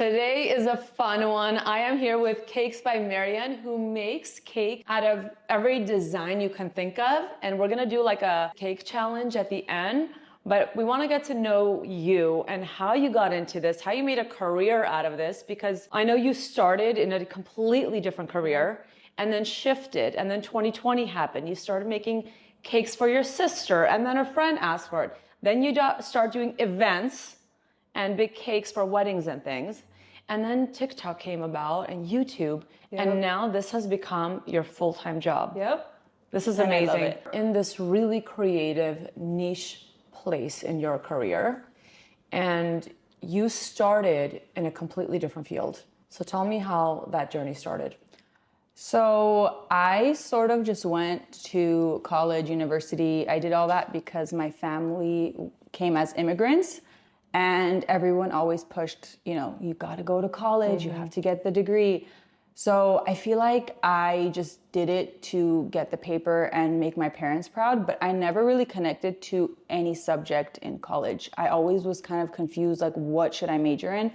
Today is a fun one. I am here with Cakes by Marian, who makes cake out of every design you can think of. And we're gonna do like a cake challenge at the end. But we wanna get to know you and how you got into this, how you made a career out of this, because I know you started in a completely different career and then shifted. And then 2020 happened. You started making cakes for your sister, and then a friend asked for it. Then you start doing events and big cakes for weddings and things. And then TikTok came about and YouTube. Yep. And now this has become your full-time job. Yep. This is amazing. In this really creative niche place in your career. And you started in a completely different field. So tell me how that journey started. So I sort of just went to college, university. I did all that because my family came as immigrants. And everyone always pushed, you got to go to college, you have to get the degree. So I feel like I just did it to get the paper and make my parents proud, but I never really connected to any subject in college. I always was kind of confused, like, what should I major in?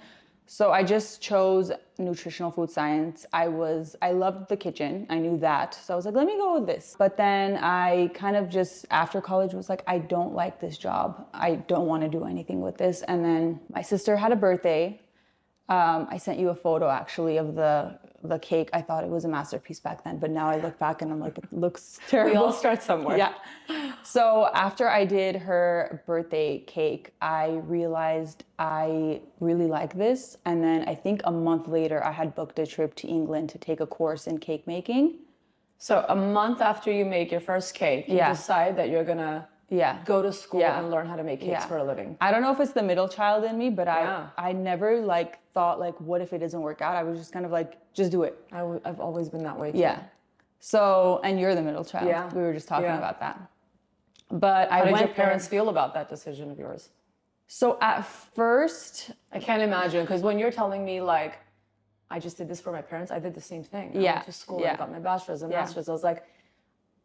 So I just chose nutritional food science. I loved the kitchen. I knew that. So I was like, let me go with this. But then I kind of just, after college, was like, I don't like this job. I don't want to do anything with this. And then my sister had a birthday. I sent you a photo actually of the cake. I thought it was a masterpiece back then, but now I look back and I'm like, it looks terrible. We all start somewhere. Yeah. So after I did her birthday cake, I realized I really like this. And then I think a month later, I had booked a trip to England to take a course in cake making. So a month after you make your first cake, you decide that you're gonna go to school and learn how to make cakes for a living. I don't know if it's the middle child in me, but I never thought what if it doesn't work out? I was just kind of just do it. I've always been that way too. Yeah. So, and you're the middle child. Yeah. We were just talking about that. But how did your parents feel about that decision of yours? So at first, I can't imagine, because when you're telling me I just did this for my parents, I did the same thing. I went to school and got my bachelor's and master's. I was like,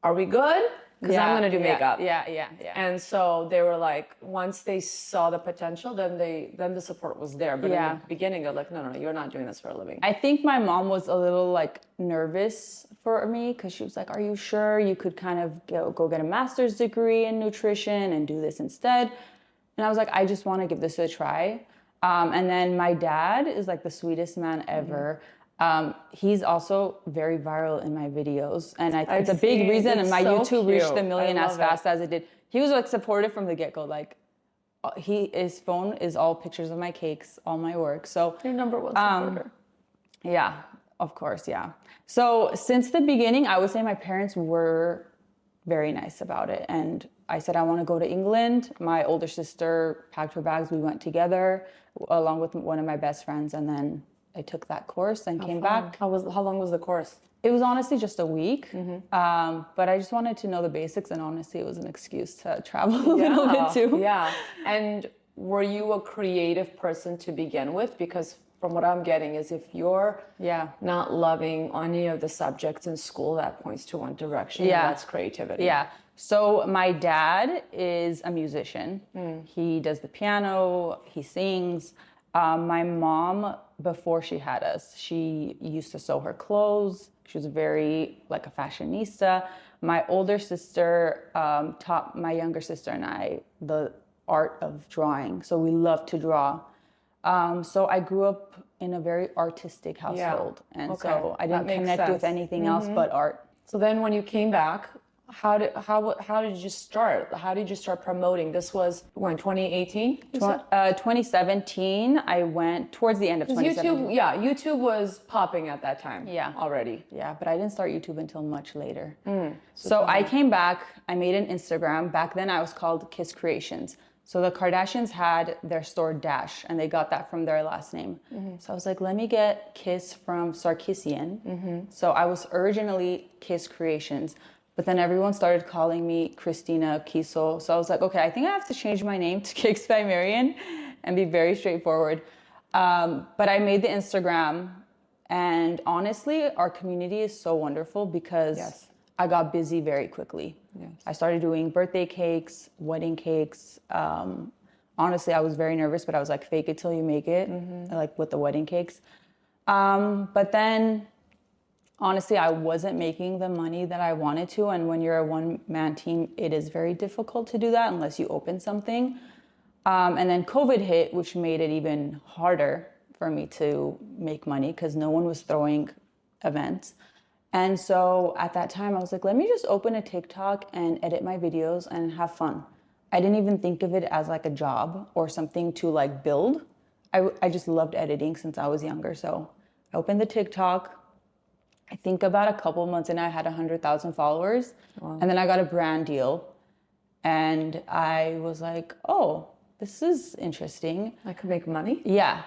are we good? Because I'm going to do makeup. Yeah. And so they were like, once they saw the potential, then the support was there. But in the beginning, they're like, no, you're not doing this for a living. I think my mom was a little nervous for me, because she was like, are you sure you could kind of go get a master's degree in nutrition and do this instead? And I was like, I just want to give this a try. And then my dad is the sweetest man ever. He's also very viral in my videos, and it's a big reason. And my YouTube reached 1 million as fast as it did. He was supportive from the get-go. His phone is all pictures of my cakes, all my work. So your number one supporter. Yeah, of course, yeah. So since the beginning, I would say my parents were very nice about it. And I said, I want to go to England. My older sister packed her bags. We went together along with one of my best friends, and then I took that course and came back. How long was the course? It was honestly just a week, but I just wanted to know the basics, and honestly, it was an excuse to travel a little bit too. Yeah. And were you a creative person to begin with? Because from what I'm getting is if you're not loving any of the subjects in school, that points to one direction. Yeah. And that's creativity. Yeah. So my dad is a musician. He does the piano, he sings. My mom, before she had us, she used to sew her clothes. She was very a fashionista. My older sister taught my younger sister and I the art of drawing. So we love to draw. So I grew up in a very artistic household. And so I didn't connect with anything else but art. So then when you came back, how did you start? How did you start promoting? This was when, 2018? 2017. I went towards the end of 2017. YouTube was popping at that time. Yeah, already. Yeah, but I didn't start YouTube until much later. So I came back. I made an Instagram. Back then, I was called Kiss Creations. So the Kardashians had their store Dash, and they got that from their last name. So I was like, let me get Kiss from Sarkisian. So I was originally Kiss Creations. But then everyone started calling me Christina Kiso. So I was like, okay, I think I have to change my name to Cakes by Marian and be very straightforward. But I made the Instagram, and honestly, our community is so wonderful because I got busy very quickly. I started doing birthday cakes, wedding cakes, honestly, I was very nervous, but I was like, fake it till you make it, like with the wedding cakes. But then honestly, I wasn't making the money that I wanted to. And when you're a one-man team, it is very difficult to do that unless you open something. And then COVID hit, which made it even harder for me to make money because no one was throwing events. And so at that time, I was like, let me just open a TikTok and edit my videos and have fun. I didn't even think of it as like a job or something to like build. I just loved editing since I was younger. So I opened the TikTok. I think about a couple months and I had 100,000 followers. Wow. And then I got a brand deal. And I was like, oh, this is interesting. I could make money? Yeah.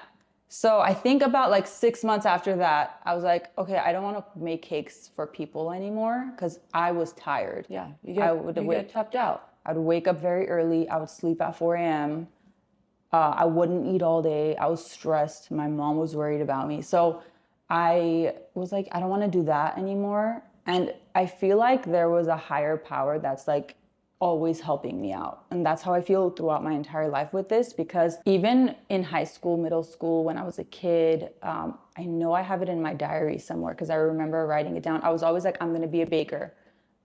So I think about like 6 months after that, I was like, okay, I don't want to make cakes for people anymore because I was tired. Yeah, you get tapped out. I would wake up very early. I would sleep at 4 a.m. I wouldn't eat all day. I was stressed. My mom was worried about me. So I was like, I don't want to do that anymore. And I feel like there was a higher power that's like always helping me out. And that's how I feel throughout my entire life with this, because even in high school, middle school, when I was a kid, I know I have it in my diary somewhere because I remember writing it down. I was always like, I'm going to be a baker.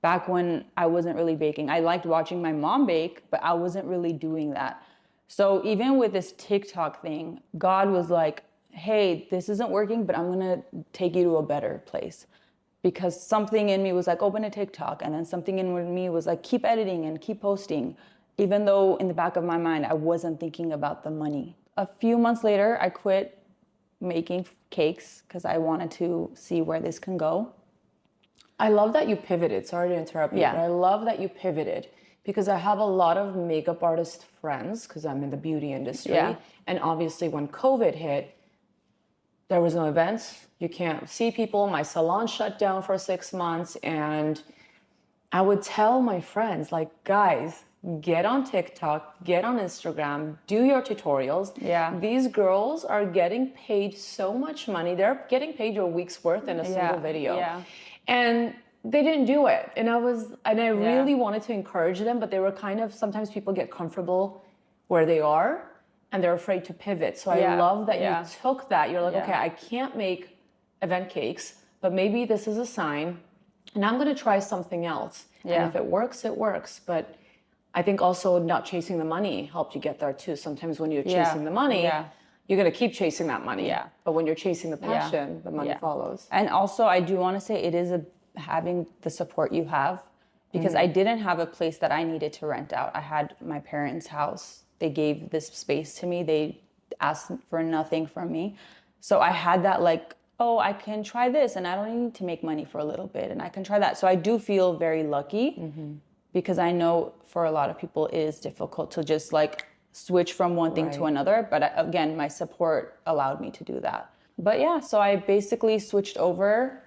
Back when I wasn't really baking. I liked watching my mom bake, but I wasn't really doing that. So even with this TikTok thing, God was like, hey, this isn't working, but I'm going to take you to a better place. Because something in me was like, open a TikTok. And then something in me was like, keep editing and keep posting. Even though in the back of my mind, I wasn't thinking about the money. A few months later, I quit making cakes because I wanted to see where this can go. I love that you pivoted. Sorry to interrupt you, Yeah. but I love that you pivoted because I have a lot of makeup artist friends because I'm in the beauty industry. Yeah. And obviously when COVID hit, there was no events. You can't see people. My salon shut down for 6 months. And I would tell my friends, like, guys, get on TikTok, get on Instagram, do your tutorials. Yeah. These girls are getting paid so much money. They're getting paid your week's worth in a single video. Yeah. And they didn't do it. And I really wanted to encourage them, but they were kind of, sometimes people get comfortable where they are and they're afraid to pivot. So I love that you took that. You're like, okay, I can't make event cakes, but maybe this is a sign and I'm going to try something else. Yeah. And if it works, it works. But I think also not chasing the money helped you get there too. Sometimes when you're chasing the money, you're going to keep chasing that money. Yeah. But when you're chasing the passion, the money follows. And also I do want to say it is having the support you have, because I didn't have a place that I needed to rent out. I had my parents' house. They gave this space to me. They asked for nothing from me. So I had that like, oh, I can try this and I don't need to make money for a little bit and I can try that. So I do feel very lucky because I know for a lot of people it is difficult to just like switch from one thing to another. But again, my support allowed me to do that. But yeah, so I basically switched over.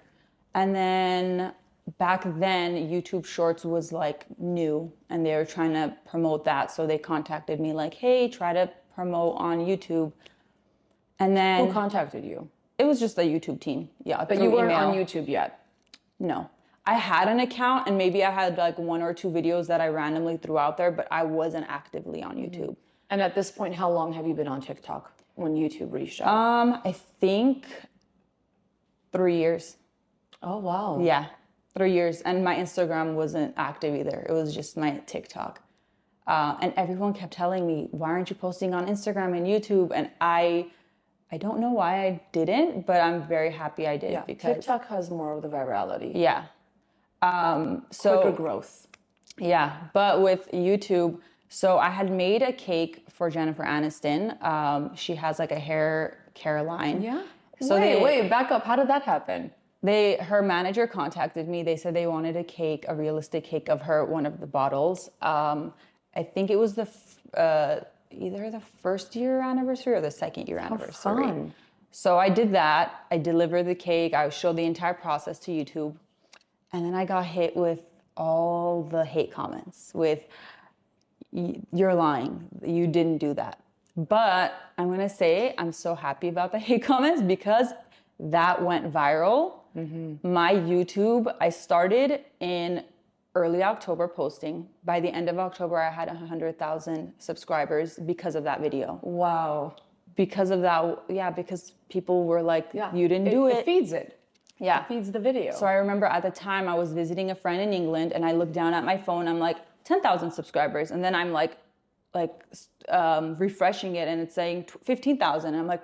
And then back then, YouTube Shorts was like new and they were trying to promote that. So they contacted me like, hey, try to promote on YouTube. And then... Who contacted you? It was just the YouTube team. Yeah. But you weren't on YouTube yet? No. I had an account and maybe I had like 1 or 2 videos that I randomly threw out there, but I wasn't actively on YouTube. And at this point, how long have you been on TikTok when YouTube reached out? I think 3 years. Oh, wow. Yeah, 3 years. And my Instagram wasn't active either. It was just my TikTok. And everyone kept telling me, why aren't you posting on Instagram and YouTube? And I don't know why I didn't, but I'm very happy I did. Because TikTok has more of the virality. Yeah. Quicker growth. Yeah, but with YouTube, so I had made a cake for Jennifer Aniston. She has like a hair care line. Yeah. So wait, back up. How did that happen? Her manager contacted me. They said they wanted a cake, a realistic cake of her, one of the bottles. I think it was either the 1st year anniversary or the 2nd year anniversary. Fun. So I did that. I delivered the cake. I showed the entire process to YouTube. And then I got hit with all the hate comments with, you're lying. You didn't do that. But I'm going to say I'm so happy about the hate comments because that went viral. My YouTube, I started in early October posting. By the end of October, I had 100,000 subscribers because of that video. Wow. Because of that, yeah, because people were like, you didn't do it. It feeds it. Yeah. It feeds the video. So I remember at the time I was visiting a friend in England and I looked down at my phone, I'm like, 10,000 subscribers. And then I'm like refreshing it and it's saying 15,000. I'm like,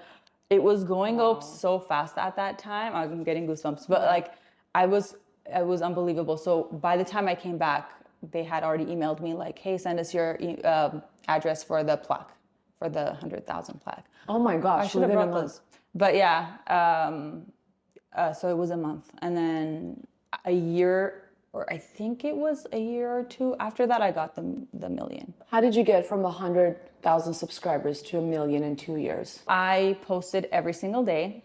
it was going up so fast at that time. I'm getting goosebumps, but like it was unbelievable. So by the time I came back, they had already emailed me like, hey, send us your address for the plaque, for the 100,000 plaque. Oh my gosh. I should have brought those. But yeah, so it was a month. And then a year, or I think it was a year or two after that, I got the million. How did you get from 100,000 subscribers to 1 million in 2 years? I posted every single day.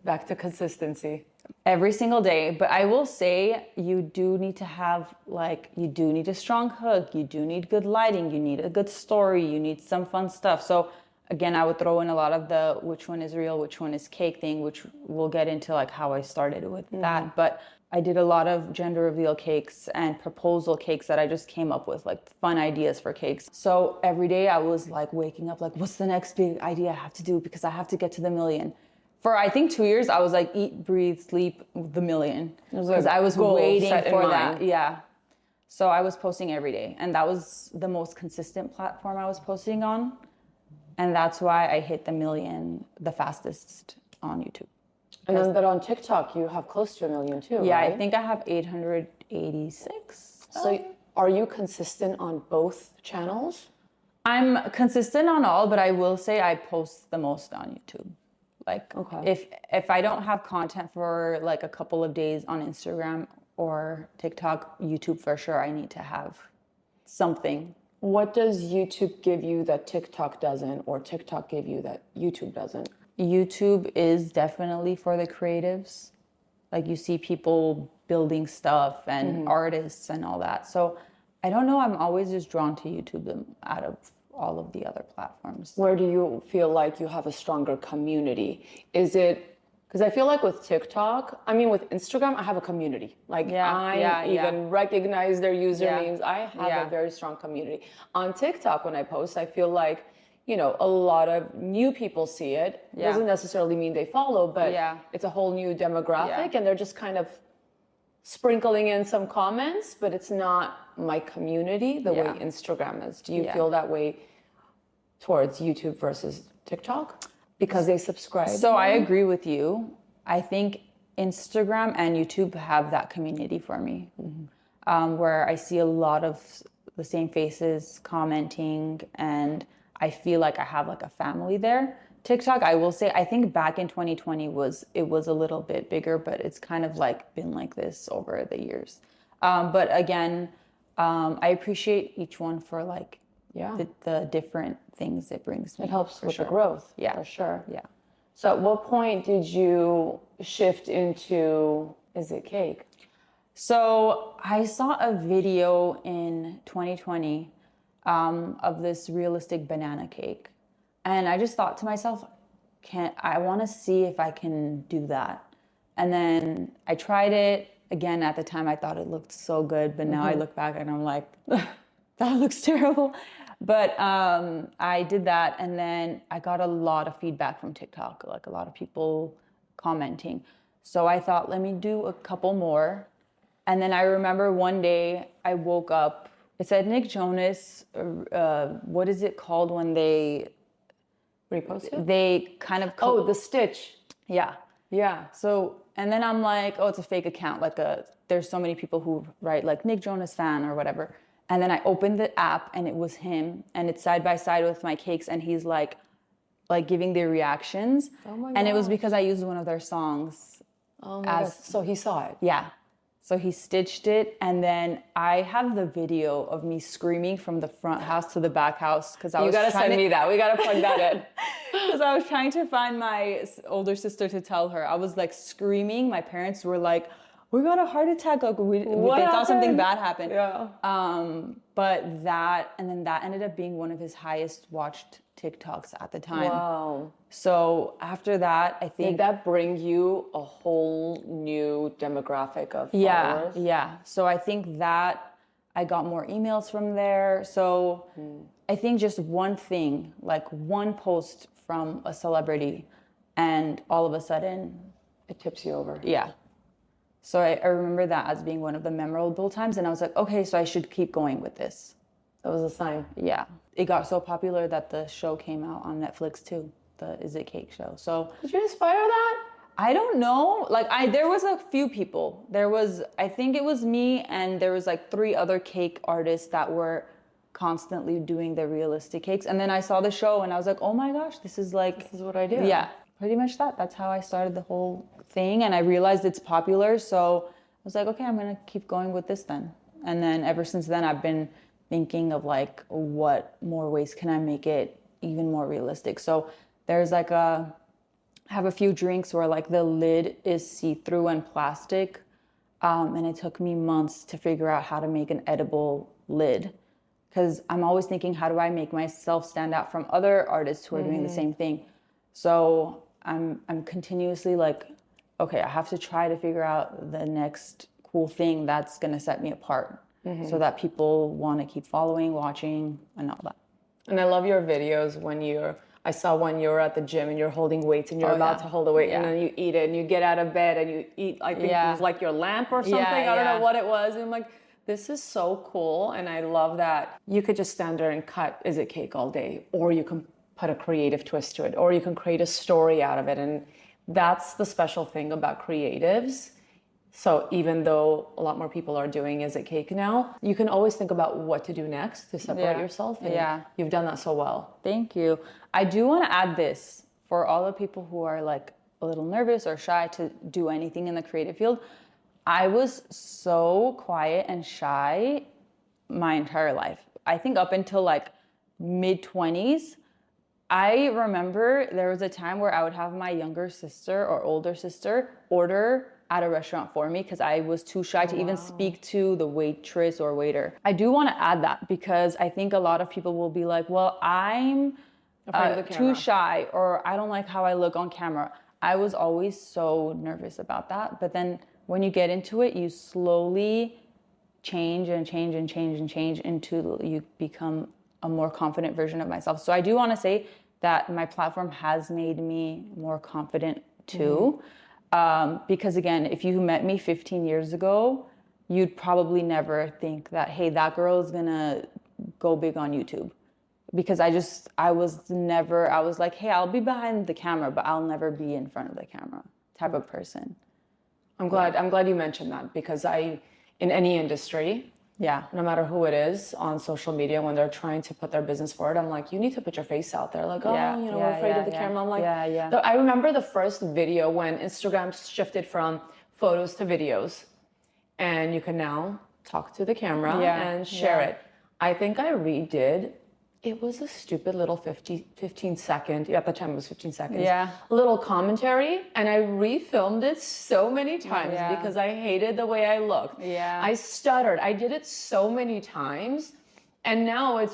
Back to consistency. Every single day. But I will say you do need to have you do need a strong hook. You do need good lighting. You need a good story. You need some fun stuff. So again, I would throw in a lot of the which one is real, which one is cake thing, which we'll get into like how I started with that. But I did a lot of gender reveal cakes and proposal cakes that I just came up with, like fun ideas for cakes. So every day I was like waking up like, what's the next big idea I have to do because I have to get to the million. For I think 2 years, I was like eat, breathe, sleep, the million. Because I was waiting for that. Yeah. So I was posting every day. And that was the most consistent platform I was posting on. And that's why I hit the million the fastest on YouTube. And then but on TikTok, you have close to 1 million too, yeah, right? I think I have 886. So are you consistent on both channels? I'm consistent on all, but I will say I post the most on YouTube. Like if I don't have content for like a couple of days on Instagram or TikTok, YouTube for sure, I need to have something. What does YouTube give you that TikTok doesn't, or TikTok give you that YouTube doesn't? YouTube is definitely for the creatives. Like you see people building stuff and artists and all that. So I don't know, I'm always just drawn to YouTube out of all of the other platforms. Where do you feel like you have a stronger community? Is it, because I feel like with TikTok, I mean with Instagram, I have a community. Like I even recognize their usernames. I have a very strong community. On TikTok, when I post, I feel like, you know, a lot of new people see it. Doesn't necessarily mean they follow, but it's a whole new demographic and they're just kind of sprinkling in some comments, but it's not my community the way Instagram is. Do you feel that way towards YouTube versus TikTok? Because they subscribe? So I agree with you. I think Instagram and YouTube have that community for me, where I see a lot of the same faces commenting and I feel like I have like a family there. TikTok, I will say, I think back in 2020 was a little bit bigger, but it's kind of like been like this over the years. But again, I appreciate each one for like the different things it brings me. It helps with the growth. Yeah, for sure. Yeah. So at what point did you shift into, is it cake? So I saw a video in 2020 of this realistic banana cake. And I just thought to myself, I want to see if I can do that. And then I tried it. Again, at the time, I thought it looked so good. But now I look back and I'm like, that looks terrible. But I did that. And then I got a lot of feedback from TikTok, like a lot of people commenting. So I thought, let me do a couple more. And then I remember one day I woke up. It said Nick Jonas, what is it called when they... Reposted? They kind of... the stitch. Yeah. Yeah. So, and then I'm like, oh, it's a fake account. There's so many people who write like Nick Jonas fan or whatever. And then I opened the app and it was him and it's side by side with my cakes and he's like giving their reactions. Oh my God. And it was because I used one of their songs. Oh my God. So he saw it. Yeah. So he stitched it, and then I have the video of me screaming from the front house to the back house because I was trying to... You gotta send me that. We gotta plug that in. Because I was trying to find my older sister to tell her. I was like screaming. My parents were like, "We got a heart attack." Like they thought something bad happened. Yeah. But that ended up being one of his highest watched TikToks at the time. Wow. So after that, I think Did that bring you a whole new demographic of followers? Yeah. So I think that I got more emails from there. So I think just one thing, like one post from a celebrity, and all of a sudden, It tips you over. yeah. So I remember that as being one of the memorable times. And I was like, okay, so I should keep going with this. That was a sign. Yeah. It got so popular that the show came out on Netflix too, the Is It Cake show. So Did you inspire that? I don't know. Like there was a few people. I think it was me, and there was like 3 other cake artists that were constantly doing the realistic cakes. And then I saw the show and I was like, oh my gosh, this is what I do. Yeah, pretty much that. That's how I started the whole thing. And I realized it's popular. So I was like, okay, I'm going to keep going with this then. And then ever since then, I've been thinking of like, what more ways can I make it even more realistic? So there's like I have a few drinks where like the lid is see-through and plastic. And it took me months to figure out how to make an edible lid. Because I'm always thinking, how do I make myself stand out from other artists who are doing the same thing? So I'm continuously like, okay, I have to try to figure out the next cool thing that's going to set me apart so that people want to keep following, watching, and all that. And I love your videos I saw when you're at the gym and you're holding weights and you're about to hold a weight and then you eat it and you get out of bed and you eat, I think it was like your lamp or something. I don't know what it was. And I'm like, this is so cool. And I love that you could just stand there and cut Is It Cake all day, or you can put a creative twist to it, or you can create a story out of it. And that's the special thing about creatives. So even though a lot more people are doing Is It Cake now, you can always think about what to do next to separate yourself. And you've done that so well. Thank you. I do want to add this for all the people who are like a little nervous or shy to do anything in the creative field. I was so quiet and shy my entire life. I think up until like mid-20s, I remember there was a time where I would have my younger sister or older sister order at a restaurant for me because I was too shy to even speak to the waitress or waiter. I do want to add that because I think a lot of people will be like, well, I'm too shy, or I don't like how I look on camera. I was always so nervous about that. But then when you get into it, you slowly change until you become a more confident version of myself. So I do want to say that my platform has made me more confident too. Because again, if you met me 15 years ago, you'd probably never think that, hey, that girl is gonna go big on YouTube. Because I was like, hey, I'll be behind the camera, but I'll never be in front of the camera type of person. I'm glad you mentioned that, because in any industry, no matter who it is on social media, when they're trying to put their business forward, I'm like, you need to put your face out there. Like, we're afraid of the camera. I'm like, I remember the first video when Instagram shifted from photos to videos, and you can now talk to the camera and share it. I think I redid. It was a stupid little 15 second, at the time it was 15 seconds, little commentary. And I refilmed it so many times because I hated the way I looked. I stuttered. I did it so many times. And now it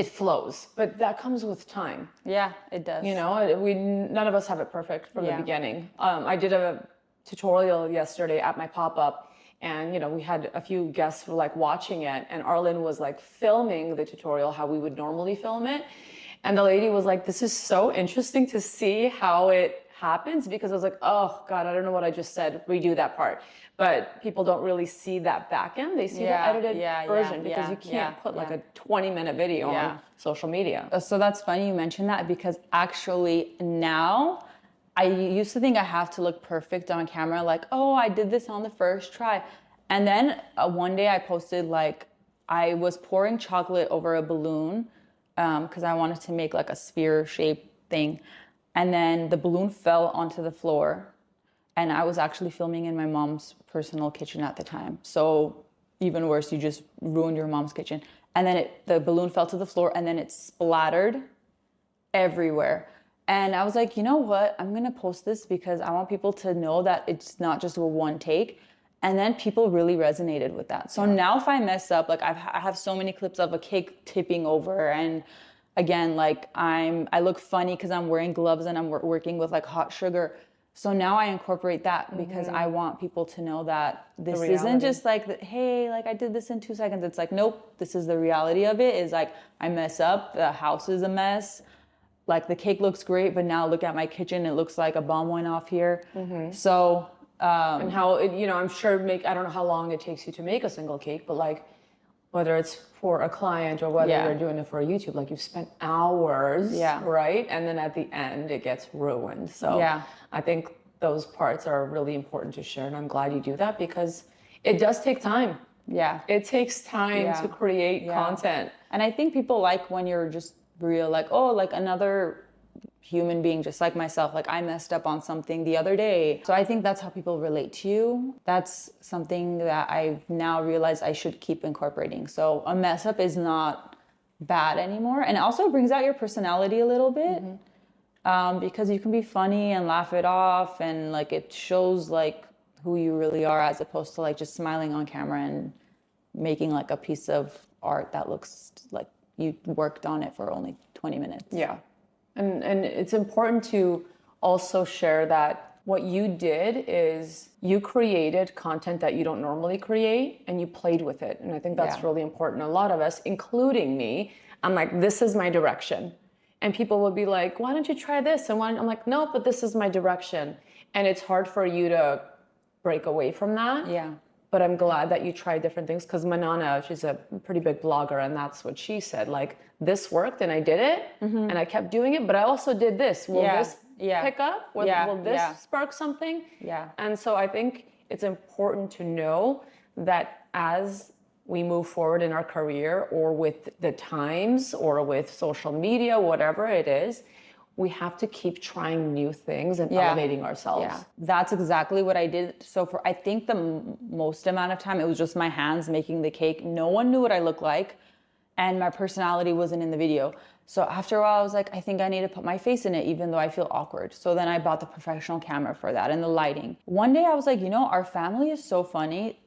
flows. But that comes with time. Yeah, it does. You know, none of us have it perfect from the beginning. I did a tutorial yesterday at my pop-up. And, we had a few guests who were like watching it, and Arlen was like filming the tutorial how we would normally film it. And the lady was like, this is so interesting to see how it happens, because I was like, oh God, I don't know what I just said. Redo that part. But people don't really see that back end. They see the edited version because you can't put like a 20-minute video on social media. So that's funny you mentioned that, because actually now, I used to think I have to look perfect on camera, like, oh, I did this on the first try. And then one day I posted, like, I was pouring chocolate over a balloon because I wanted to make like a sphere-shaped thing. And then the balloon fell onto the floor. And I was actually filming in my mom's personal kitchen at the time. So even worse, you just ruined your mom's kitchen. And then the balloon fell to the floor, and then it splattered everywhere. And I was like, you know what? I'm going to post this because I want people to know that it's not just a one take. And then people really resonated with that. So now if I mess up, like I have so many clips of a cake tipping over and again, like I look funny because I'm wearing gloves and I'm working with like hot sugar. So now I incorporate that because I want people to know that this isn't just like, hey, like I did this in 2 seconds. It's like, nope, this is the reality of it. Is like I mess up, the house is a mess. Like the cake looks great, but now look at my kitchen. It looks like a bomb went off here. So, and how it, I'm sure I don't know how long it takes you to make a single cake, but like whether it's for a client or whether you're doing it for YouTube, like you've spent hours, right? And then at the end it gets ruined. So I think those parts are really important to share. And I'm glad you do that because it does take time. Yeah. It takes time to create content. And I think people like when you're just real, like, oh, like another human being just like myself, like I messed up on something the other day. So I think that's how people relate to you. That's something that I've now realized I should keep incorporating. So a mess up is not bad anymore. And it also brings out your personality a little bit because you can be funny and laugh it off. And like it shows like who you really are as opposed to like just smiling on camera and making like a piece of art that looks like you worked on it for only 20 minutes. Yeah. And it's important to also share that what you did is you created content that you don't normally create and you played with it. And I think that's really important. A lot of us, including me, I'm like, this is my direction. And people will be like, why don't you try this? And I'm like, no, but this is my direction. And it's hard for you to break away from that. Yeah. But I'm glad that you tried different things because Manana, she's a pretty big blogger, and that's what she said. Like, this worked and I did it and I kept doing it, but I also did this. Will this pick up? Will this spark something? Yeah. And so I think it's important to know that as we move forward in our career or with the times or with social media, whatever it is, we have to keep trying new things and elevating ourselves. Yeah, that's exactly what I did. So for, I think the most amount of time, it was just my hands making the cake. No one knew what I looked like and my personality wasn't in the video. So after a while, I was like, I think I need to put my face in it, even though I feel awkward. So then I bought the professional camera for that and the lighting. One day I was like, our family is so funny.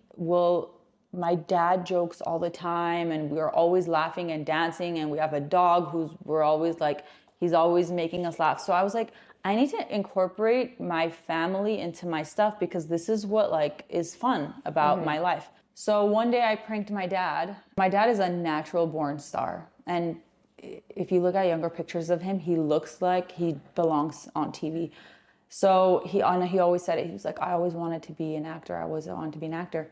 My dad jokes all the time and we're always laughing and dancing, and we have a dog we're always like, he's always making us laugh. So I was like, I need to incorporate my family into my stuff because this is what like is fun about my life. So one day I pranked my dad. My dad is a natural born star. And if you look at younger pictures of him, he looks like he belongs on TV. So he always said it. He was like, I always wanted to be an actor. I always wanted to be an actor.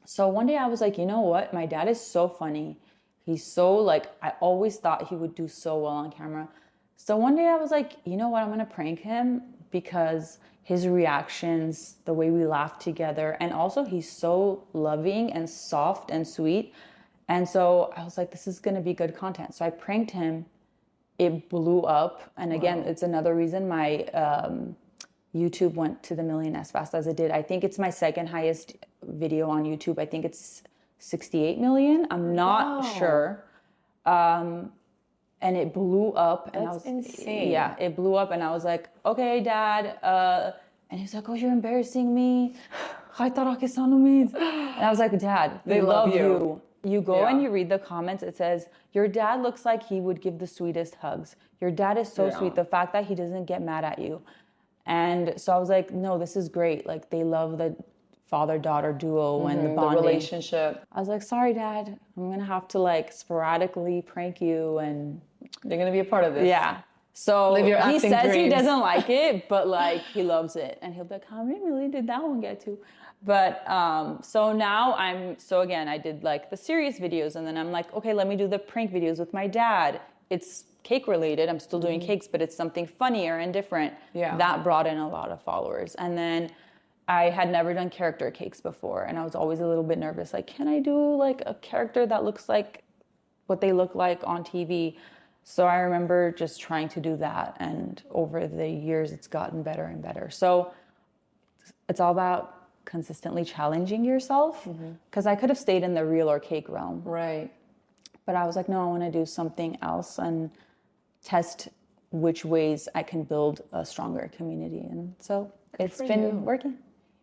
So one day I was like, you know what? My dad is so funny. He's so like, I always thought he would do so well on camera. So one day I was like, you know what? I'm going to prank him because his reactions, the way we laugh together, and also he's so loving and soft and sweet. And so I was like, this is going to be good content. So I pranked him. It blew up. And again, it's another reason my YouTube went to the million as fast as it did. I think it's my second highest video on YouTube. I think it's 68 million. I'm not sure. And it blew up. And That's insane. Yeah, it blew up. And I was like, okay, Dad. And he's like, oh, you're embarrassing me. And I was like, Dad, they love you. You go and you read the comments. It says, your dad looks like he would give the sweetest hugs. Your dad is so sweet. The fact that he doesn't get mad at you. And so I was like, no, this is great. Like, they love the father-daughter duo and the bonding. The relationship. I was like, sorry, Dad. I'm going to have to, like, sporadically prank you. And you're going to be a part of this. Yeah. So he says dreams. He doesn't like it, but, like, he loves it. And he'll be like, how many million did that one get to? But so now again, I did, like, the serious videos. And then I'm like, okay, let me do the prank videos with my dad. It's cake related. I'm still doing cakes, but it's something funnier and different. Yeah. That brought in a lot of followers. And then I had never done character cakes before. And I was always a little bit nervous. Like, can I do like a character that looks like what they look like on TV? So I remember just trying to do that. And over the years, it's gotten better and better. So it's all about consistently challenging yourself. Because I could have stayed in the reel or cake realm. Right. But I was like, no, I want to do something else and test which ways I can build a stronger community. And so it's been working.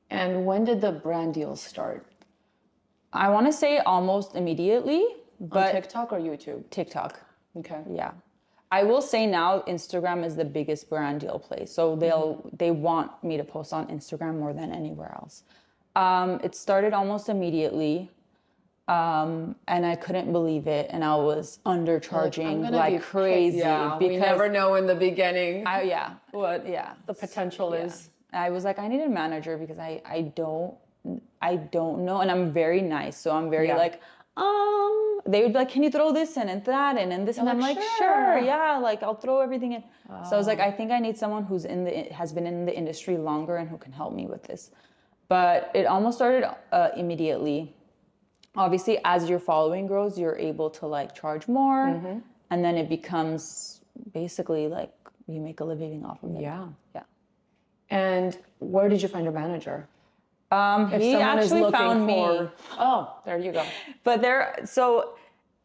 And when did the brand deals start? I want to say almost immediately. But on TikTok or YouTube? TikTok. Okay. Yeah. I will say now Instagram is the biggest brand deal place. So they want me to post on Instagram more than anywhere else. It started almost immediately. And I couldn't believe it. And I was undercharging like crazy. Yeah, because we never know in the beginning what the potential is. I was like, I need a manager because I don't know. And I'm very nice. So I'm very like, they would be like, can you throw this in and that in and this? And I'm like, sure. Yeah. Like I'll throw everything in. So I was like, I think I need someone who's has been in the industry longer and who can help me with this. But it almost started immediately. Obviously, as your following grows, you're able to like charge more. And then it becomes basically like you make a living off of it. Yeah. Yeah. And where did you find your manager? He actually found me. Oh, there you go. But so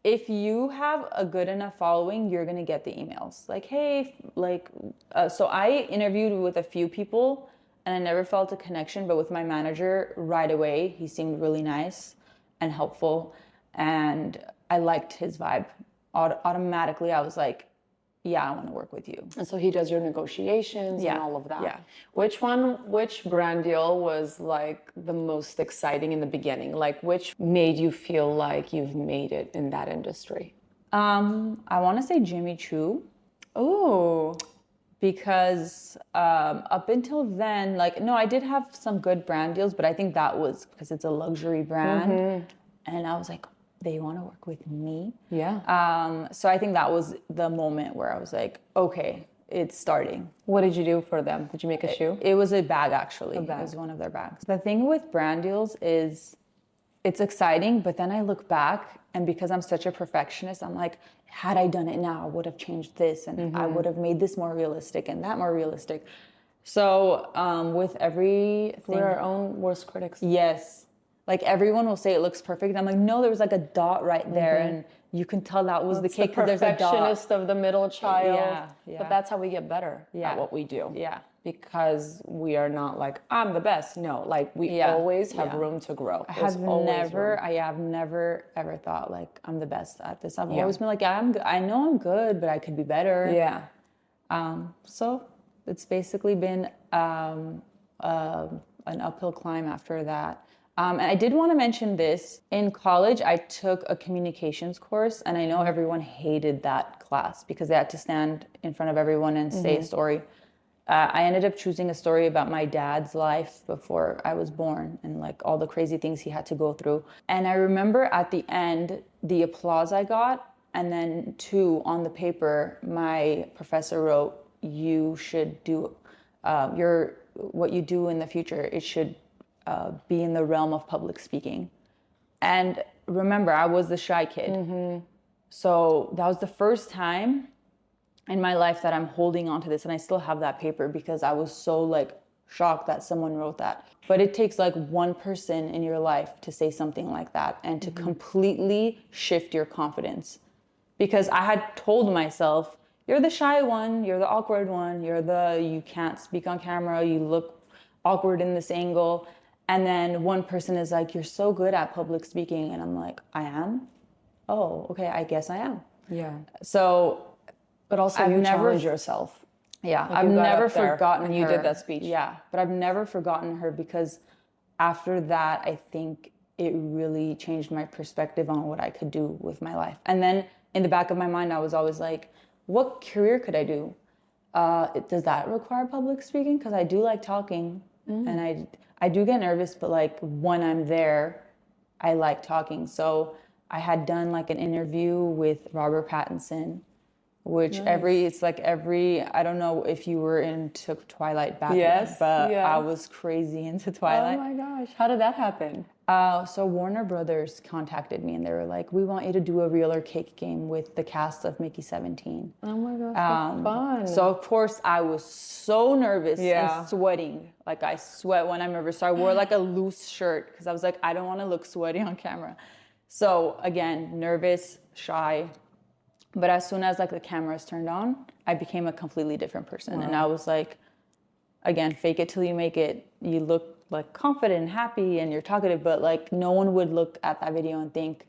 if you have a good enough following, you're going to get the emails. Like, hey, like, so I interviewed with a few people and I never felt a connection, but with my manager right away, he seemed really nice and helpful. And I liked his vibe. Automatically, I was like, yeah, I want to work with you. And so he does your negotiations and all of that. Yeah. Which brand deal was like the most exciting in the beginning? Like which made you feel like you've made it in that industry? I want to say Jimmy Choo. Oh, because up until then, like, no, I did have some good brand deals, but I think that was because it's a luxury brand. And I was like, they want to work with me. Yeah. So I think that was the moment where I was like, okay, it's starting. What did you do for them? Did you make a shoe? It was a bag, actually. It was one of their bags. The thing with brand deals is it's exciting, but then I look back and because I'm such a perfectionist, I'm like, had I done it now, I would have changed this and I would have made this more realistic and that more realistic. So with everything... We're our own worst critics. Yes. Like everyone will say it looks perfect. And I'm like, no, there was like a dot right there. And you can tell that was the cake because there's a dot. Perfectionist of the middle child. Yeah. But that's how we get better at what we do. Yeah. Because we are not like, I'm the best. No, like we always have room to grow. I have never ever thought like I'm the best at this. I've always been like, I know I'm good, but I could be better. Yeah. So it's basically been an uphill climb after that. And I did want to mention this. In college, I took a communications course, and I know everyone hated that class because they had to stand in front of everyone and say a story. I ended up choosing a story about my dad's life before I was born and like all the crazy things he had to go through. And I remember at the end, the applause I got, and then on the paper, my professor wrote, you should do what you do in the future, it should be in the realm of public speaking. And remember, I was the shy kid. So that was the first time in my life that I'm holding on to this. And I still have that paper because I was so like shocked that someone wrote that. But it takes like one person in your life to say something like that and to completely shift your confidence. Because I had told myself, you're the shy one, you're the awkward one, you can't speak on camera, you look awkward in this angle. And then one person is like, you're so good at public speaking. And I'm like, I am? Oh, okay, I guess I am. Yeah. So, but also you challenge yourself. Yeah, I've never forgotten her. And you did that speech. Yeah, but I've never forgotten her because after that, I think it really changed my perspective on what I could do with my life. And then in the back of my mind, I was always like, what career could I do? Does that require public speaking? Because I do like talking and I do get nervous, but like when I'm there, I like talking. So I had done like an interview with Robert Pattinson, which I don't know if you were into Twilight back then, but I was crazy into Twilight. Oh my gosh. How did that happen? So Warner Brothers contacted me and they were like, we want you to do a real or cake game with the cast of Mickey 17. Oh my gosh, fun. So of course I was so nervous and sweating. Like I sweat when I'm nervous. So I wore like a loose shirt because I was like, I don't want to look sweaty on camera. So again, nervous, shy. But as soon as like the cameras turned on, I became a completely different person. Wow. And I was like, again, fake it till you make it. You look like confident and happy and you're talkative, but like no one would look at that video and think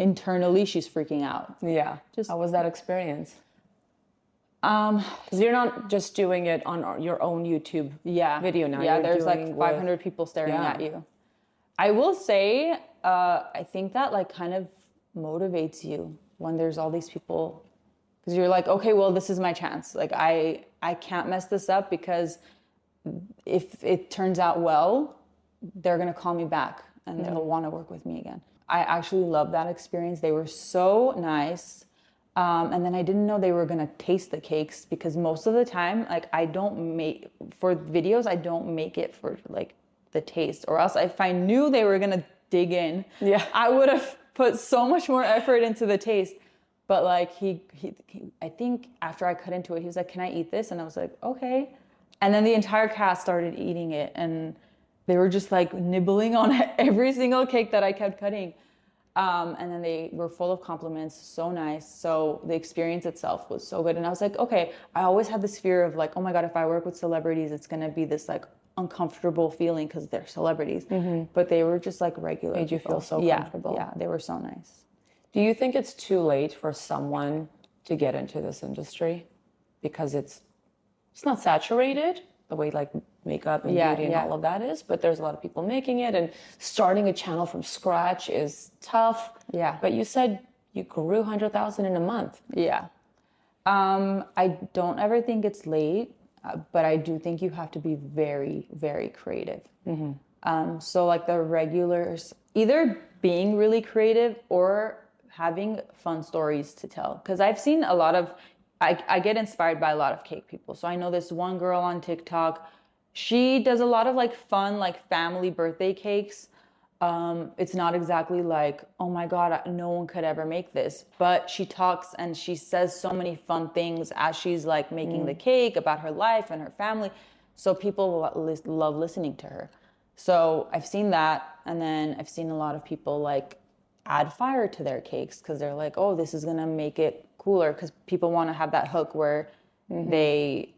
internally she's freaking out. Yeah. How was that experience? Because you're not just doing it on your own YouTube video now. Yeah, there's like 500 people staring at you. I will say, I think that like kind of motivates you when there's all these people, because you're like, okay, well, this is my chance. Like I can't mess this up, because if it turns out well, they're going to call me back and they'll want to work with me again. I actually love that experience. They were so nice. And then I didn't know they were going to taste the cakes, because most of the time, like for videos, I don't make it for like the taste, or else if I knew they were going to dig in, I would have put so much more effort into the taste. But like he, I think after I cut into it, he was like, "Can I eat this?" And I was like, "Okay." And then the entire cast started eating it, and they were just like nibbling on every single cake that I kept cutting. And then they were full of compliments, so nice. So the experience itself was so good. And I was like, okay, I always had this fear of like, oh my God, if I work with celebrities, it's going to be this like uncomfortable feeling because they're celebrities. But they were just like regular Made you people. feel so comfortable. Yeah, they were so nice. Do you think it's too late for someone to get into this industry? Because it's not saturated the way like makeup and beauty and all of that is, but there's a lot of people making it, and starting a channel from scratch is tough. Yeah. But you said you grew 100,000 in a month. Yeah. I don't ever think it's late, but I do think you have to be very, very creative. So like the regulars, either being really creative or having fun stories to tell. Because I've seen a lot of, I get inspired by a lot of cake people. So I know this one girl on TikTok. She does a lot of like fun, like family birthday cakes. It's not exactly like, oh my God, no one could ever make this. But she talks and she says so many fun things as she's like making the cake about her life and her family. So people love listening to her. So I've seen that. And then I've seen a lot of people like add fire to their cakes because they're like, oh, this is going to make it cooler. Because people want to have that hook where they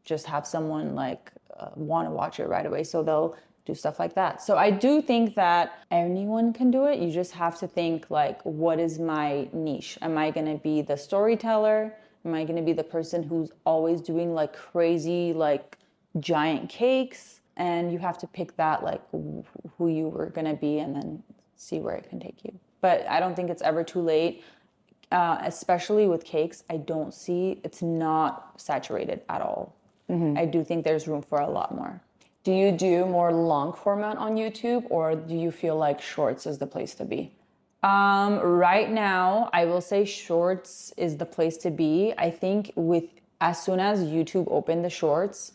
just have someone like want to watch it right away. So they'll do stuff like that. So I do think that anyone can do it. You just have to think like, what is my niche? Am I going to be the storyteller? Am I going to be the person who's always doing like crazy, like giant cakes? And you have to pick that, like who you were going to be, and then see where it can take you. But I don't think it's ever too late, especially with cakes. I don't see, it's not saturated at all. I do think there's room for a lot more. Do you do more long format on YouTube, or do you feel like shorts is the place to be? Right now, I will say shorts is the place to be. I think as soon as YouTube opened the shorts,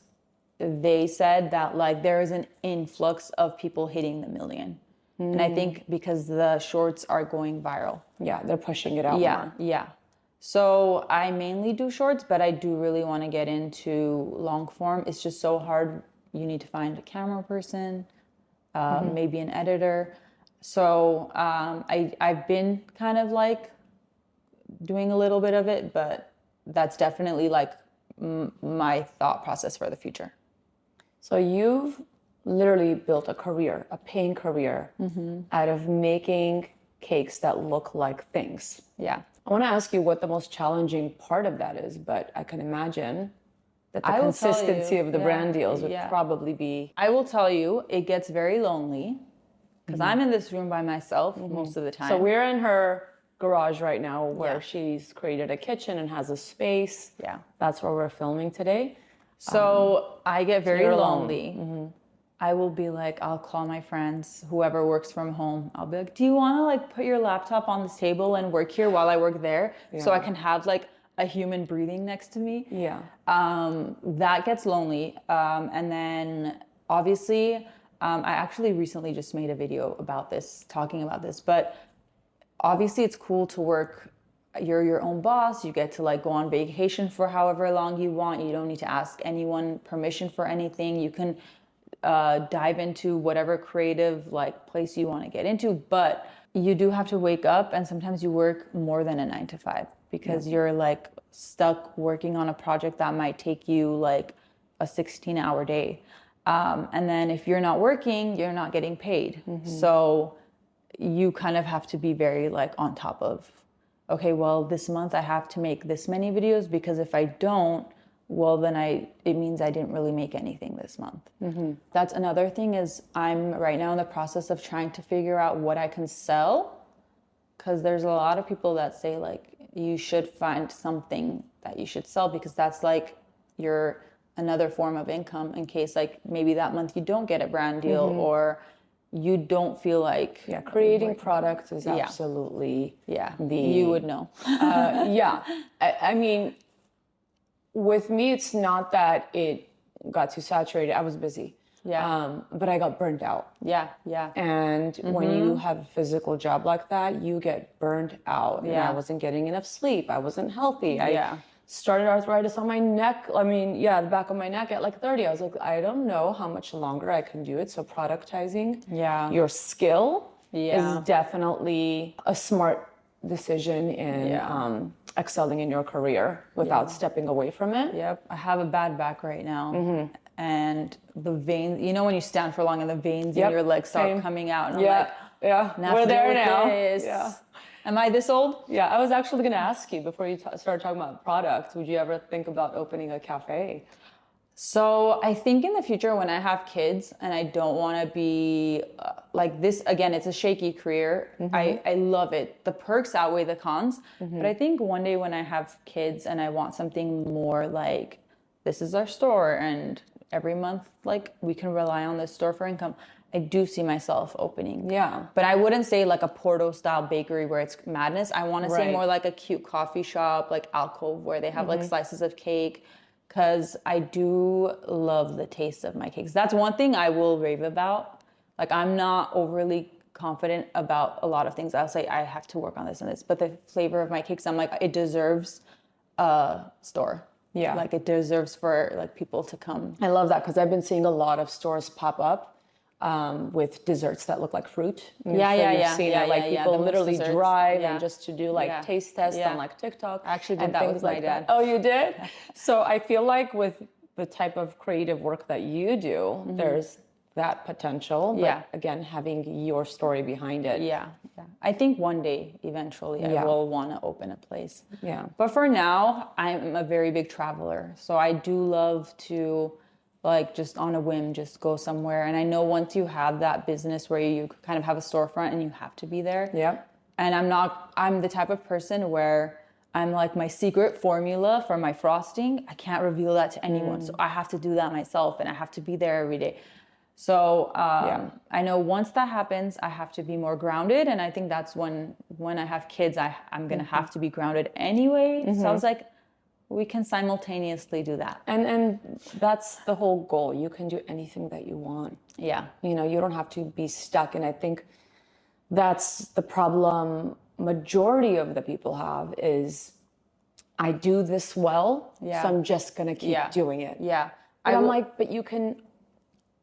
they said that like there is an influx of people hitting the million. And I think because the shorts are going viral. Yeah, they're pushing it out more. Yeah. So I mainly do shorts, but I do really want to get into long form. It's just so hard. You need to find a camera person, maybe an editor. So I've been kind of like doing a little bit of it, but that's definitely like my thought process for the future. So you've literally built a career, a paying career out of making cakes that look like things. Yeah. I want to ask you what the most challenging part of that is, but I can imagine that the consistency of the brand deals would probably be... I will tell you, it gets very lonely because I'm in this room by myself most of the time. So we're in her garage right now where she's created a kitchen and has a space. Yeah. That's where we're filming today. So I get very lonely. I will be like, I'll call my friends, whoever works from home. I'll be like, do you want to like put your laptop on this table and work here while I work there? So I can have like a human breathing next to me. Yeah. That gets lonely. And then obviously, I actually recently just made a video about this, talking about this, but obviously it's cool to work. You're your own boss. You get to like go on vacation for however long you want. You don't need to ask anyone permission for anything. You can dive into whatever creative like place you want to get into, but you do have to wake up, and sometimes you work more than a 9 to 5 because you're like stuck working on a project that might take you like a 16-hour day. And then if you're not working, you're not getting paid. So you kind of have to be very like on top of, okay, well, this month I have to make this many videos, because if I don't, well, then it means I didn't really make anything this month. That's another thing, is I'm right now in the process of trying to figure out what I can sell, because there's a lot of people that say like you should find something that you should sell, because that's like your another form of income in case like maybe that month you don't get a brand deal, or you don't feel like creating products is absolutely you would know. I mean, with me, it's not that it got too saturated. I was busy. But I got burned out. And when you have a physical job like that, you get burned out. And I wasn't getting enough sleep. I wasn't healthy. I started arthritis on my neck. I mean, the back of my neck at like 30. I was like, I don't know how much longer I can do it. So productizing your skill is definitely a smart decision in excelling in your career without stepping away from it. I have a bad back right now. And the veins, you know, when you stand for long and the veins in your legs start coming out. And I'm like, we're there now. Am I this old? I was actually going to ask you before you started talking about products, would you ever think about opening a cafe? So I think in the future when I have kids, and I don't want to be like this, again, it's a shaky career. I love it. The perks outweigh the cons. But I think one day when I have kids and I want something more like, this is our store and every month, like we can rely on this store for income, I do see myself opening. But I wouldn't say like a Porto style bakery where it's madness. I want to say more like a cute coffee shop, like alcove, where they have like slices of cake. Because I do love the taste of my cakes. That's one thing I will rave about. Like, I'm not overly confident about a lot of things. I'll say I have to work on this and this. But the flavor of my cakes, I'm like, it deserves a store. Like, it deserves for like people to come. I love that, because I've been seeing a lot of stores pop up with desserts that look like fruit. You've seen it. Like people literally drive and just to do like taste tests on like TikTok. I actually did that with my dad. Oh, you did? So I feel like with the type of creative work that you do, there's that potential. But again, having your story behind it. I think one day, eventually, I will want to open a place. But for now, I'm a very big traveler. So I do love to, like, just on a whim, just go somewhere. And I know once you have that business where you kind of have a storefront and you have to be there. And I'm the type of person where I'm like, my secret formula for my frosting, I can't reveal that to anyone. So I have to do that myself, and I have to be there every day. So I know once that happens, I have to be more grounded. And I think that's when I have kids, I'm going to have to be grounded anyway. So I was like, we can simultaneously do that. And that's the whole goal. You can do anything that you want. You know, you don't have to be stuck. And I think that's the problem majority of the people have is, I do this well, so I'm just going to keep doing it. But I'm like, but you can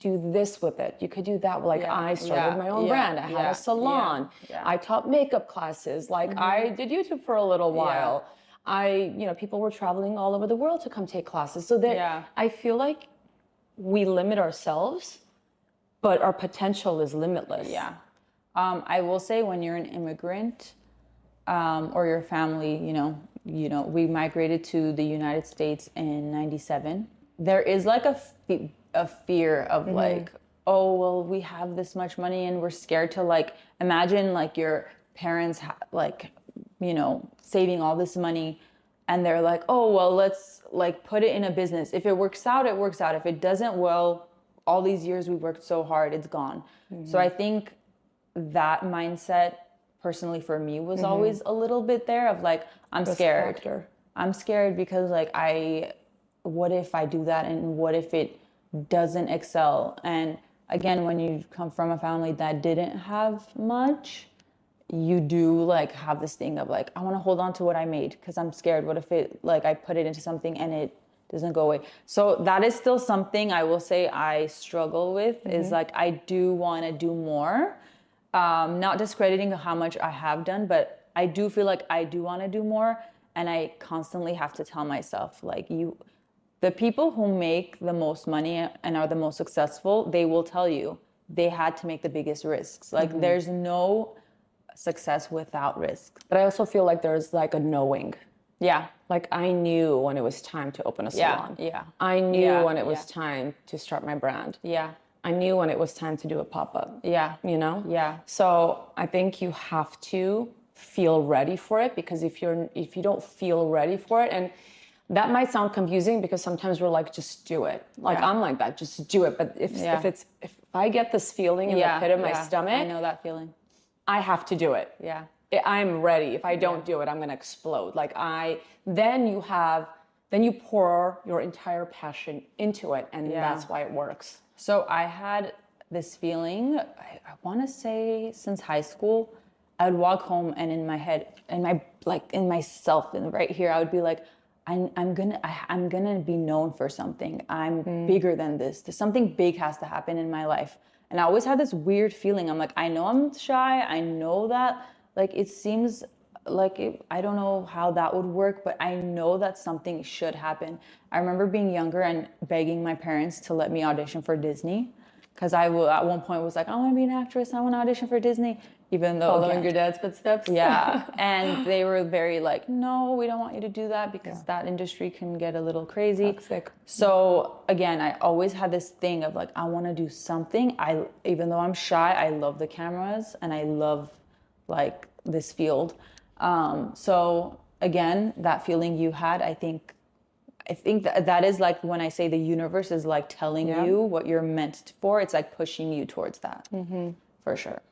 do this with it. You could do that. Like I started my own brand. I had a salon. I taught makeup classes. Like I did YouTube for a little while. People were traveling all over the world to come take classes. So I feel like we limit ourselves, but our potential is limitless. I will say when you're an immigrant, or your family, we migrated to the United States in 97. There is like a fear of like, oh, well, we have this much money and we're scared to like, imagine like your parents saving all this money, and they're like, oh, well, let's like put it in a business. If it works out, it works out. If it doesn't, well, all these years we worked so hard, it's gone. So I think that mindset personally for me was always a little bit there of like, I'm scared. I'm scared because like what if I do that, and what if it doesn't excel? And again, when you come from a family that didn't have much, you do like have this thing of like, I want to hold on to what I made because I'm scared. What if it like I put it into something and it doesn't go away? So that is still something I will say I struggle with, is like I do want to do more. Not discrediting how much I have done, but I do feel like I do want to do more. And I constantly have to tell myself, like, the people who make the most money and are the most successful, they will tell you they had to make the biggest risks. Like there's no success without risk. But I also feel like there's like a knowing. Yeah. Like I knew when it was time to open a salon. Yeah. I knew when it was time to start my brand. Yeah. I knew when it was time to do a pop-up. Yeah. You know? Yeah. So I think you have to feel ready for it, because if you don't feel ready for it, and that might sound confusing because sometimes we're like, just do it. Like I'm like that, just do it. But if I get this feeling in the pit of my stomach, I know that feeling. I have to do it. Yeah. I'm ready. If I don't do it, I'm gonna explode. Then you pour your entire passion into it, and that's why it works. So I had this feeling, I want to say since high school, I'd walk home and in my head, in myself, and right here, I would be like, I'm gonna be known for something. I'm bigger than this. There's something big has to happen in my life. And I always had this weird feeling. I'm like, I know I'm shy. I know that, like, it seems like I don't know how that would work, but I know that something should happen. I remember being younger and begging my parents to let me audition for Disney, because I at one point was like, I want to be an actress. I want to audition for Disney, even though following your dad's footsteps. Yeah, and they were very like, no, we don't want you to do that, because that industry can get a little crazy. Toxic. So again, I always had this thing of like, I want to do something. Even though I'm shy, I love the cameras and I love like this field. So again, that feeling you had, I think that is like when I say the universe is like telling you what you're meant for. It's like pushing you towards that, for sure.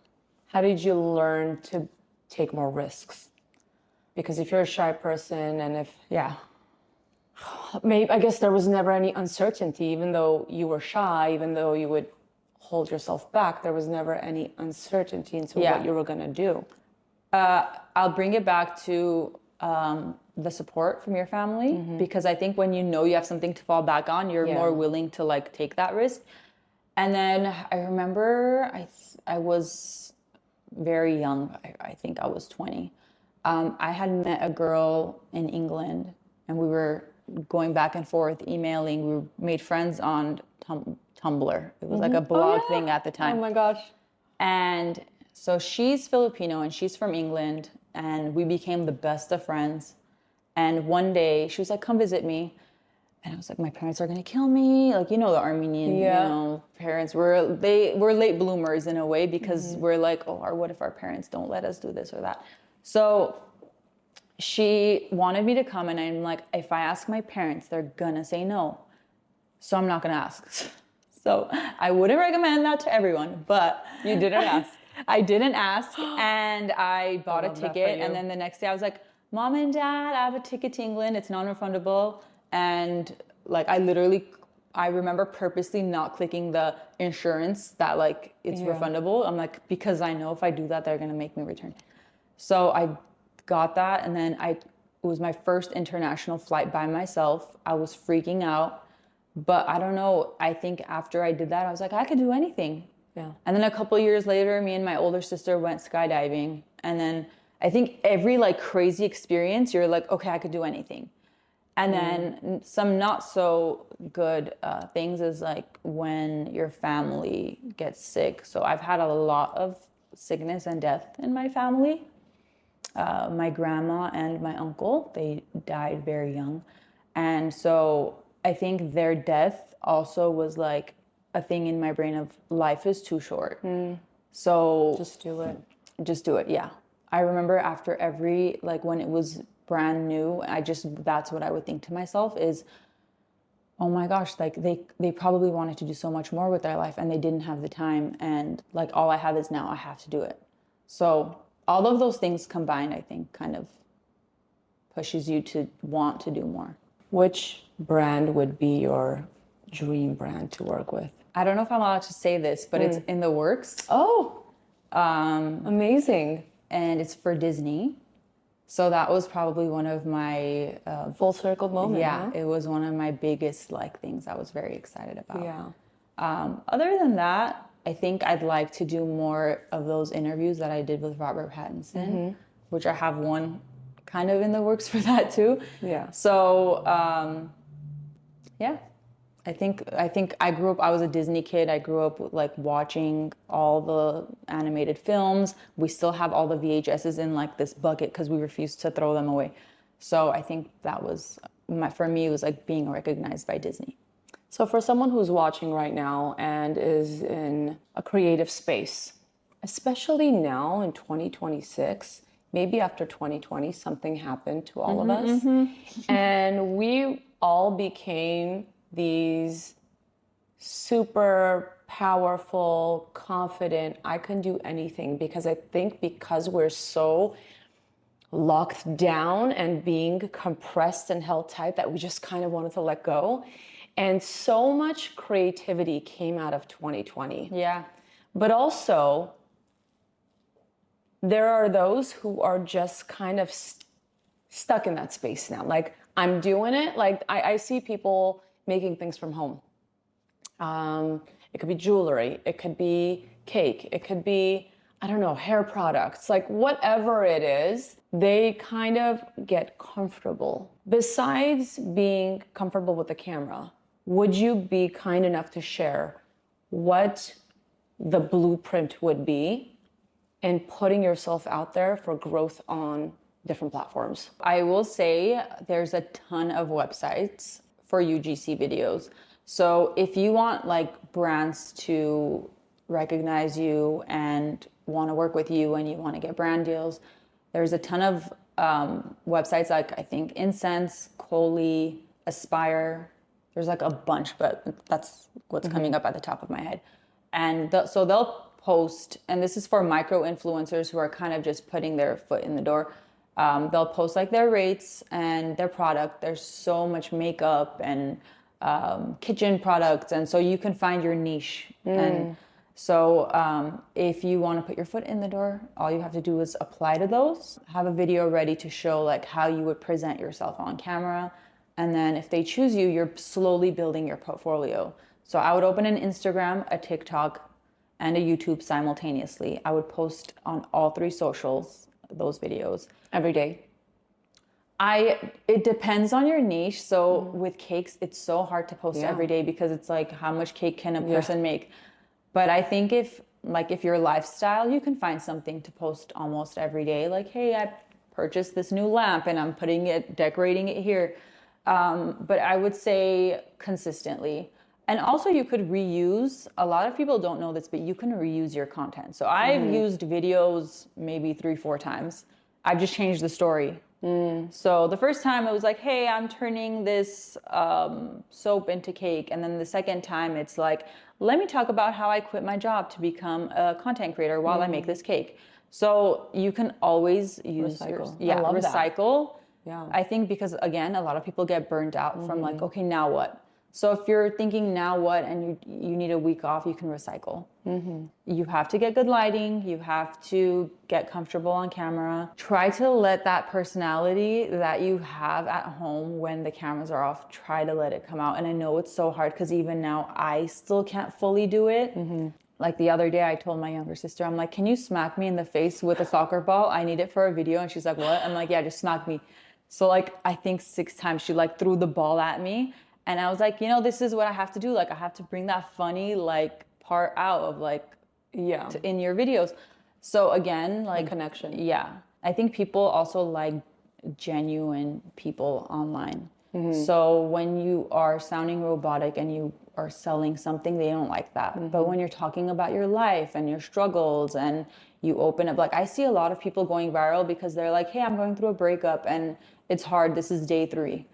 How did you learn to take more risks? Because if you're a shy person, and maybe, I guess there was never any uncertainty, even though you were shy, even though you would hold yourself back, there was never any uncertainty into what you were going to do. I'll bring it back to the support from your family, because I think when you know you have something to fall back on, you're more willing to like take that risk. And then I remember I was very young. I think I was 20. I had met a girl in England, and we were going back and forth, emailing. We made friends on Tumblr. It was like a blog thing at the time. Oh my gosh. And so she's Filipino and she's from England, and we became the best of friends. And one day she was like, come visit me. And I was like, my parents are going to kill me. Like, the Armenian, parents were late bloomers in a way, because we're like, what if our parents don't let us do this or that? So she wanted me to come, and I'm like, if I ask my parents, they're going to say no. So I'm not going to ask. So I wouldn't recommend that to everyone, but you didn't ask. I didn't ask, and I bought a ticket. And then the next day I was like, Mom and Dad, I have a ticket to England. It's non-refundable. And like, I remember purposely not clicking the insurance that like it's refundable. I'm like, because I know if I do that, they're going to make me return. So I got that. And then it was my first international flight by myself. I was freaking out, but I don't know. I think after I did that, I was like, I could do anything. Yeah. And then a couple of years later, me and my older sister went skydiving. And then I think every like crazy experience, you're like, okay, I could do anything. And then some not so good things is like when your family gets sick. So I've had a lot of sickness and death in my family. My grandma and my uncle, they died very young. And so I think their death also was like a thing in my brain of life is too short. So just do it. Just do it, yeah. I remember after every, like when it was brand new, that's what I would think to myself is, oh my gosh, like they probably wanted to do so much more with their life and they didn't have the time, and like all I have is now, I have to do it. So all of those things combined, I think, kind of pushes you to want to do more. Which brand would be your dream brand to work with? I don't know if I'm allowed to say this, but it's in the works. Oh, amazing. And it's for Disney. So that was probably one of my full circle moment. Yeah, huh? It was one of my biggest like things I was very excited about. Yeah. Other than that, I think I'd like to do more of those interviews that I did with Robert Pattinson, which I have one kind of in the works for that too. Yeah. So yeah, I think I grew up, I was a Disney kid. I grew up like watching all the animated films. We still have all the VHSs in like this bucket because we refused to throw them away. So I think that was for me, it was like being recognized by Disney. So for someone who's watching right now and is in a creative space, especially now in 2026, maybe after 2020, something happened to all of us. And we all became these super powerful, confident, I can do anything, because I think because we're so locked down and being compressed and held tight that we just kind of wanted to let go. And so much creativity came out of 2020. Yeah. But also, there are those who are just kind of stuck in that space now. Like, I'm doing it. Like, I see people making things from home. It could be jewelry. It could be cake. It could be, I don't know, hair products. Like, whatever it is, they kind of get comfortable. Besides being comfortable with the camera, would you be kind enough to share what the blueprint would be in putting yourself out there for growth on different platforms? I will say there's a ton of websites for UGC videos. So if you want like brands to recognize you and want to work with you and you want to get brand deals, there's a ton of websites like I think Incense, Coley, Aspire. There's like a bunch, but that's what's coming up at the top of my head. And so they'll post, and this is for micro influencers who are kind of just putting their foot in the door. They'll post like their rates and their product. There's so much makeup and kitchen products, and so you can find your niche. And so if you want to put your foot in the door, all you have to do is apply to those, have a video ready to show like how you would present yourself on camera. And then if they choose you, you're slowly building your portfolio. So I would open an Instagram, a TikTok, and a YouTube simultaneously. I would post on all three socials, those videos. Every day? It depends on your niche. So with cakes, it's so hard to post every day because it's like, how much cake can a person make? But I think if your lifestyle, you can find something to post almost every day. Like, hey, I purchased this new lamp and I'm decorating it here. But I would say consistently. And also you could reuse, a lot of people don't know this, but you can reuse your content. So I've used videos maybe 3-4 times. I've just changed the story. So the first time it was like, hey, I'm turning this soap into cake. And then the second time it's like, let me talk about how I quit my job to become a content creator while I make this cake. So you can always use recycle. Yeah. I think because again, a lot of people get burned out from like, okay, now what? So if you're thinking now what and you need a week off, you can recycle. You have to get good lighting. You have to get comfortable on camera. Try to let that personality that you have at home when the cameras are off, try to let it come out. And I know it's so hard because even now I still can't fully do it. Like the other day I told my younger sister, I'm like, can you smack me in the face with a soccer ball? I need it for a video. And she's like, what? I'm like, yeah, just smack me. So like, I think 6 times she like threw the ball at me. And I was like, this is what I have to do. Like, I have to bring that funny, like, part out of, like, in your videos. So, again, like... The connection. Yeah. I think people also like genuine people online. So, when you are sounding robotic and you are selling something, they don't like that. But when you're talking about your life and your struggles and you open up... Like, I see a lot of people going viral because they're like, hey, I'm going through a breakup and it's hard. This is day 3.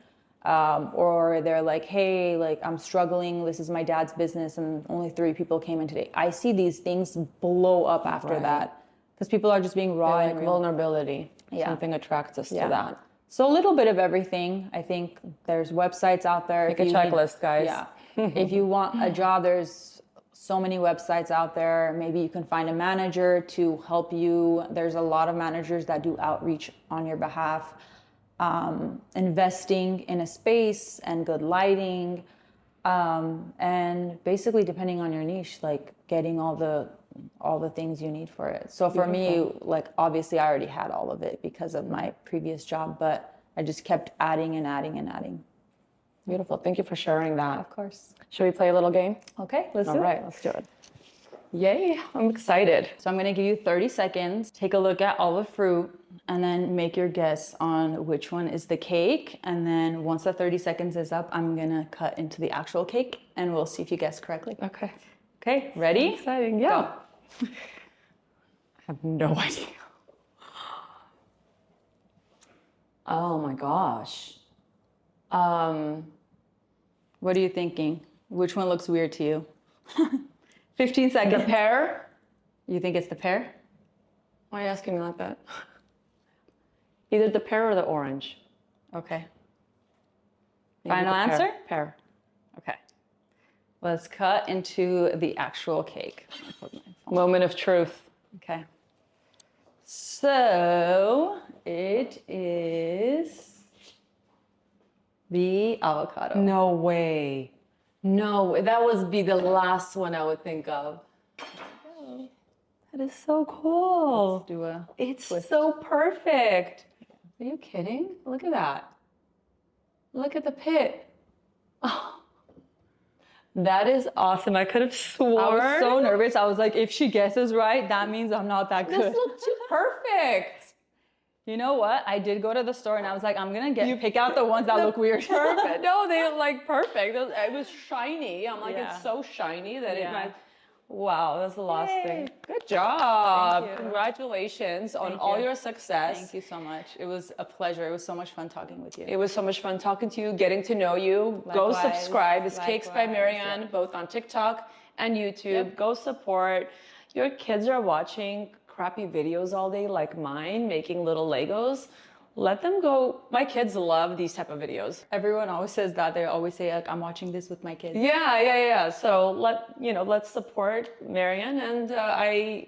Or they're like, hey, like I'm struggling. This is my dad's business and only 3 people came in today. I see these things blow up after that because people are just being raw and like vulnerability. Yeah. Something attracts us to that. So a little bit of everything. I think there's websites out there. Make a checklist, guys. Yeah. If you want a job, there's so many websites out there. Maybe you can find a manager to help you. There's a lot of managers that do outreach on your behalf. Investing in a space and good lighting, and basically depending on your niche, like getting all the things you need for it. So for me, like obviously I already had all of it because of my previous job, but I just kept adding and adding and adding. Beautiful. Thank you for sharing that. Of course. Should we play a little game? Okay, let's do it. All right, let's do it. Yay, I'm excited. So I'm gonna give you 30 seconds. Take a look at all the fruit and then make your guess on which one is the cake. And then once the 30 seconds is up, I'm gonna cut into the actual cake and we'll see if you guess correctly. Okay. Okay, ready? Exciting, yeah. Go. I have no idea. Oh my gosh. What are you thinking? Which one looks weird to you? 15 seconds. The pear? You think it's the pear? Why are you asking me like that? Either the pear or the orange. Okay. Maybe Final the answer? Pear. Okay. Let's cut into the actual cake. Moment of truth. Okay. So it is the avocado. No way. No, that would be the last one I would think of. That is so cool. Let's do a It's twist. so perfect. Are you kidding? Look at that. Look at the pit. Oh, that is awesome. I could have sworn. I was so nervous. I was like, if she guesses right, that means I'm not that good. This looked too perfect. You know what? I did go to the store and I was like, I'm gonna pick out the ones that look weird. Perfect. No, they look like perfect. It was shiny. I'm like, Yeah. it's so shiny that Yeah. it might. Wow, that's the last Yay. thing. Good job. Thank you. Congratulations on Thank all you. your success. Thank you so much. It was a pleasure. It was so much fun talking with you. It was so much fun talking to you, getting to know you. Go Likewise. subscribe. It's Cakes by Likewise, Marian, yeah. both on TikTok and YouTube. Yep. Go support. Your kids are watching crappy videos all day like mine, making little Legos. Let them go. My kids love these type of videos. Everyone always says that. They always say, like, I'm watching this with my kids. Yeah. So let's support Marian, and I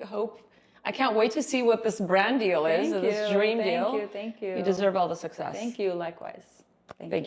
can't wait to see what this brand deal is, Thank this you. dream Thank deal. you. Thank you. You deserve all the success. Thank you. Likewise. Thank you.